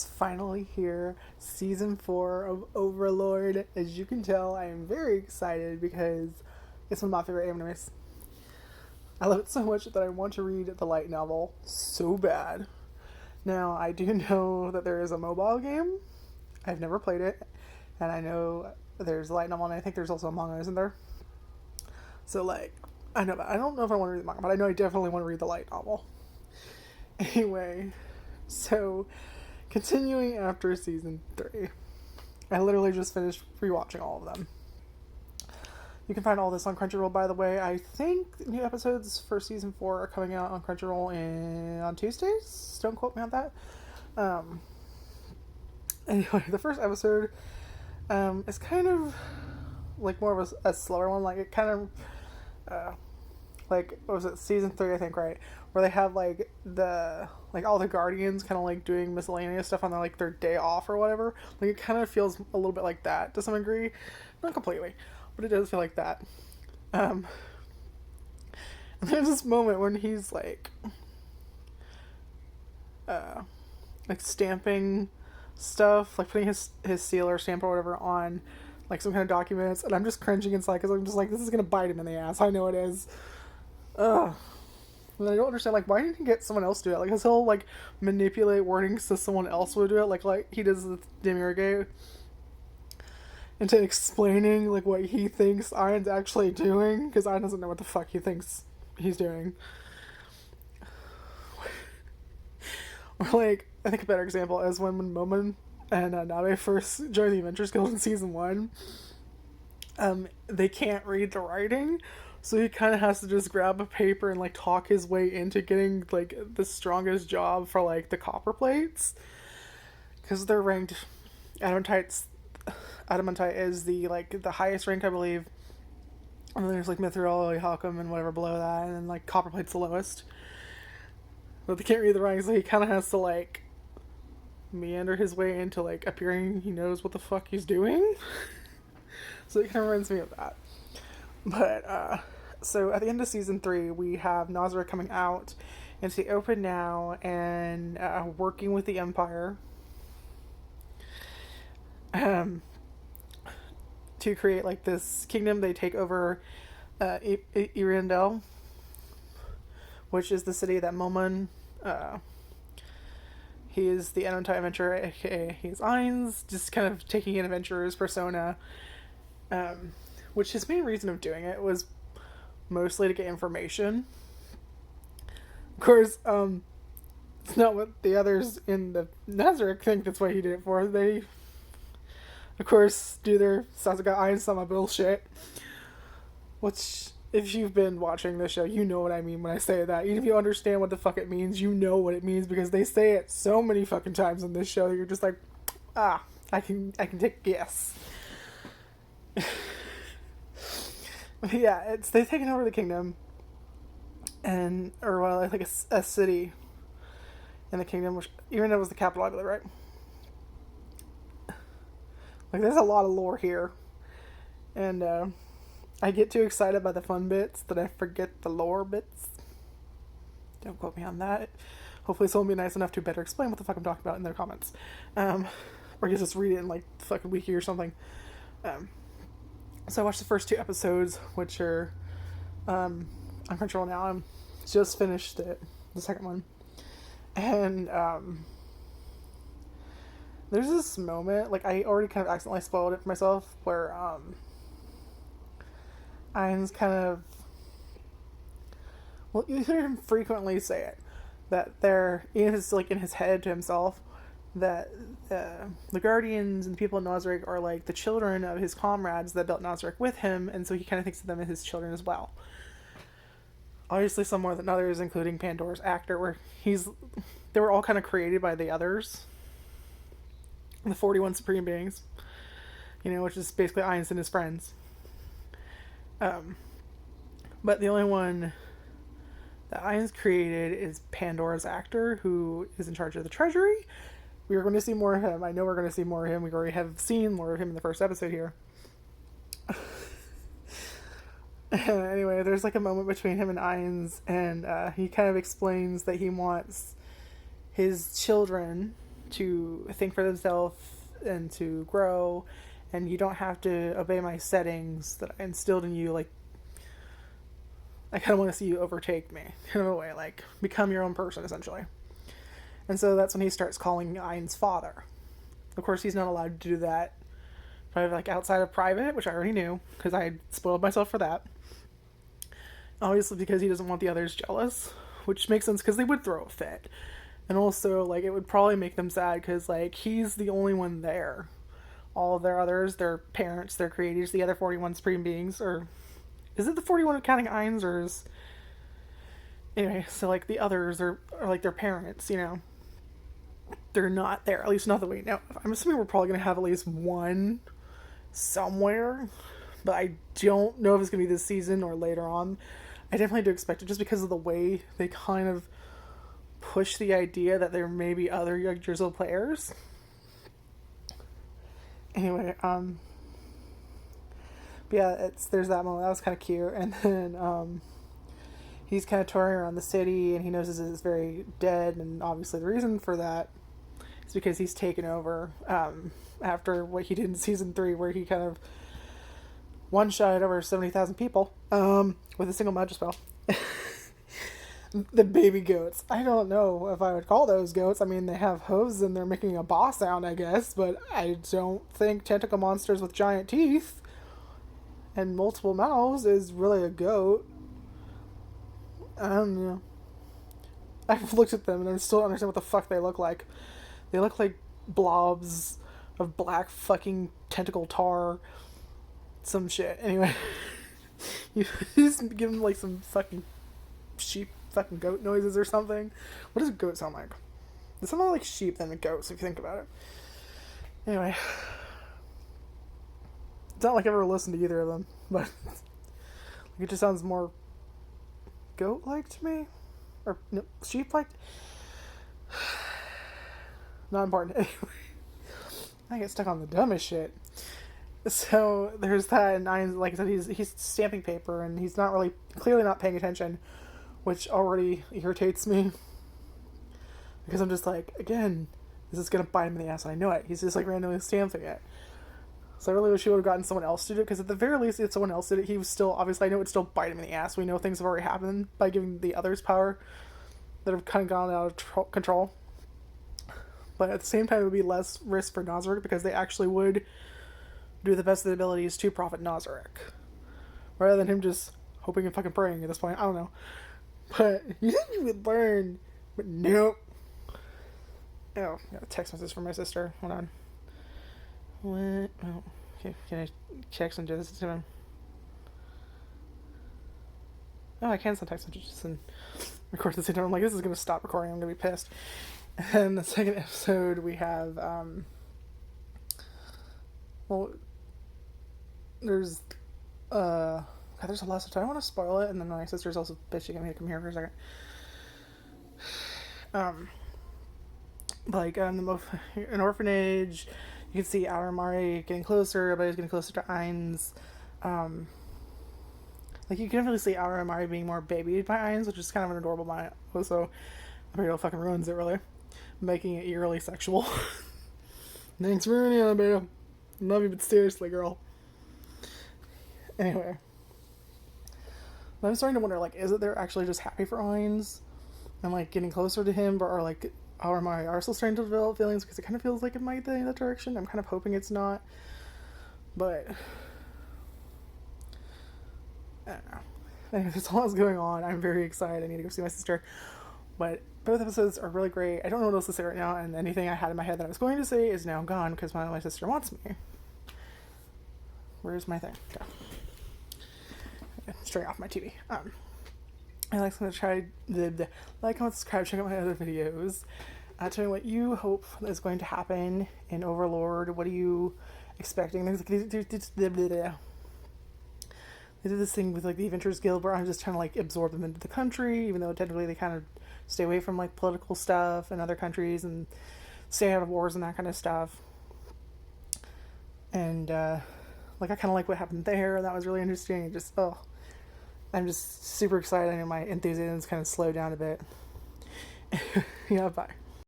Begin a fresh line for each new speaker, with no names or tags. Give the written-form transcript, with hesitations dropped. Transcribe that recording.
It's finally here, season 4 of Overlord. As you can tell, I am very excited because it's one of my favorite animes. I love it so much that I want to read the light novel so bad. Now, I do know that there is a mobile game. I've never played it, and I know there's a light novel, and I think there's also a manga, isn't there? So, I know that. I don't know if I want to read the manga, but I know I definitely want to read the light novel. Anyway, so continuing after season 3. I literally just finished rewatching all of them. You can find all this on Crunchyroll, by the way. I think new episodes for season 4 are coming out on Crunchyroll on Tuesdays. Don't quote me on that. Anyway, the first episode is kind of like more of a slower one. Like, it kind of what was it, season 3, I think, right, where they have all the guardians kind of like doing miscellaneous stuff on their day off or whatever. Like, it kind of feels a little bit like that to some degree, not completely, but it does feel like that. And there's this moment when he's stamping stuff, like putting his seal or stamp or whatever on some kind of documents, and I'm just cringing inside because I'm just like, this is gonna bite him in the ass. I know it is. Ugh. And I don't understand, why didn't he get someone else to do it? Because he'll, manipulate wordings so someone else would do it, like he does with Demiurge, into explaining, what he thinks Iron's actually doing, because Iron doesn't know what the fuck he thinks he's doing. Or, I think a better example is when Momon and Nabe first joined the Adventures Guild in season 1. They can't read the writing, so he kind of has to just grab a paper and talk his way into getting the strongest job for the copper plates, because they're ranked. Adamantite is the highest ranked, I believe, and then there's Mithril, Halcom, and whatever below that, and then copper plate's the lowest. But they can't read the writing, so he kind of has to meander his way into appearing he knows what the fuck he's doing. So it kind of reminds me of that. But, so at the end of season 3, we have Nazarick coming out into the open now and working with the Empire to create this kingdom. They take over Irindel, which is the city that Momon, he is the anti-adventurer, aka he's Ainz, just kind of taking an adventurer's persona, which his main reason of doing it was mostly to get information. Of course, it's not what the others in the Nazarick think that's what he did it for. They, of course, do their Sasuke Ainz-sama bullshit, which, if you've been watching this show, you know what I mean when I say that. Even if you understand what the fuck it means, you know what it means, because they say it so many fucking times in this show that you're just like, I can take a guess. Yeah, they've taken over the kingdom, a city in the kingdom, which even though it was the capital, I believe, right? There's a lot of lore here, and I get too excited by the fun bits that I forget the lore bits. Don't quote me on that. Hopefully someone will be nice enough to better explain what the fuck I'm talking about in their comments. Or I guess just read it in fucking wiki or something. So I watched the first 2 episodes, which are on Crunchyroll now. I'm just finished it, the second one. And there's this moment, I already kind of accidentally spoiled it for myself, where Ainz kind of, well, you hear him frequently say it, that they're in his head to himself, that the Guardians and the people in Nazarick are the children of his comrades that built Nazarick with him, and so he kind of thinks of them as his children as well. Obviously some more than others, including Pandora's actor, where they were all kind of created by the others, the 41 Supreme Beings, which is basically Ainz and his friends. But the only one that Ainz created is Pandora's actor, who is in charge of the treasury. We are going to see more of him. I know we're going to see more of him. We already have seen more of him in the first episode here. Anyway, there's a moment between him and Ainz, and he kind of explains that he wants his children to think for themselves and to grow, and you don't have to obey my settings that I instilled in you. Like, I kind of want to see you overtake me, kind of a way, like, become your own person, essentially. And so that's when he starts calling Ain's father. Of course, he's not allowed to do that, probably, like, outside of private, which I already knew, because I spoiled myself for that. Obviously, because he doesn't want the others jealous, which makes sense, because they would throw a fit. And also, like, it would probably make them sad, because, like, he's the only one there. All of their others, their parents, their creators, the other 41 supreme beings, or... Is it the 41 counting Ain's, or is... Anyway, so, like, the others are like, their parents, you know? They're not there, at least not that we know. I'm assuming we're probably going to have at least one somewhere, but I don't know if it's going to be this season or later on. I definitely do expect it, just because of the way they kind of push the idea that there may be other young Drizzle players. Anyway, but yeah, there's that moment. That was kind of cute. And then, he's kind of touring around the city, and he knows this is very dead, and obviously the reason for that is because he's taken over, after what he did in season 3, where he kind of one-shotted over 70,000 people, with a single magic spell. The baby goats. I don't know if I would call those goats. I mean, they have hooves and they're making a boss sound, I guess, but I don't think tentacle monsters with giant teeth and multiple mouths is really a goat. I don't know. I've looked at them and I still don't understand what the fuck they look like. They look like blobs of black fucking tentacle tar. Some shit. Anyway. You just give them like some fucking sheep fucking goat noises or something. What does a goat sound like? It sounds more like sheep than a goat, so if you think about it. Anyway. It's not like I've ever listened to either of them, but it just sounds more goat-like to me? Or no, sheep-like? Not important. Anyway. I get stuck on the dumbest shit. So there's that, and I, like I said, he's stamping paper, and he's not really, clearly not paying attention, which already irritates me. Because I'm just like, again, this is gonna bite him in the ass, and I know it. He's just like randomly stamping it. So I really wish he would have gotten someone else to do it, because at the very least, if someone else did it, he was still, obviously, I know it would still bite him in the ass. We know things have already happened by giving the others power that have kind of gone out of control. But at the same time, it would be less risk for Nazarick, because they actually would do the best of their abilities to profit Nazarick. Rather than him just hoping and fucking praying at this point. I don't know. But you think you would learn. But nope. Oh, got a text message from my sister. Hold on. What? Oh, okay. Can I text and do this to him? Oh, I can send text messages and record this. I'm like, this is going to stop recording. I'm going to be pissed. And the second episode, we have, well, there's, God, there's a lot of stuff. I don't want to spoil it, and then my sister's also bitching at me to come here for a second. Like, an orphanage, you can see Aramari getting closer, everybody's getting closer to Ain's, like, you can really see Aramari being more babied by Ain's, which is kind of an adorable moment. Also, I mean, it fucking ruins it, really. Making it eerily sexual. Thanks for ruining it, babe. Love you, but seriously, girl. Anyway. I'm starting to wonder, like, is it they're actually just happy for Ain's? And, like, getting closer to him, or, like, Aramari are still starting to develop feelings, because it kind of feels like it might be in that direction. I'm kind of hoping it's not. But I don't know. Anyway, there's a lot going on. I'm very excited. I need to go see my sister. But both episodes are really great. I don't know what else to say right now, and anything I had in my head that I was going to say is now gone because my sister wants me. Where's my thing? Go. Okay, straight off my TV. I like to try like, comment, subscribe, check out my other videos. Tell me what you hope is going to happen in Overlord. What are you expecting? They did this thing with, like, the Adventurers Guild where I'm just trying to, like, absorb them into the country, even though technically they kind of stay away from, like, political stuff in other countries and stay out of wars and that kind of stuff. And, like, I kind of like what happened there, and that was really interesting. And just, I'm just super excited. I know my enthusiasm's kind of slowed down a bit. Yeah, bye.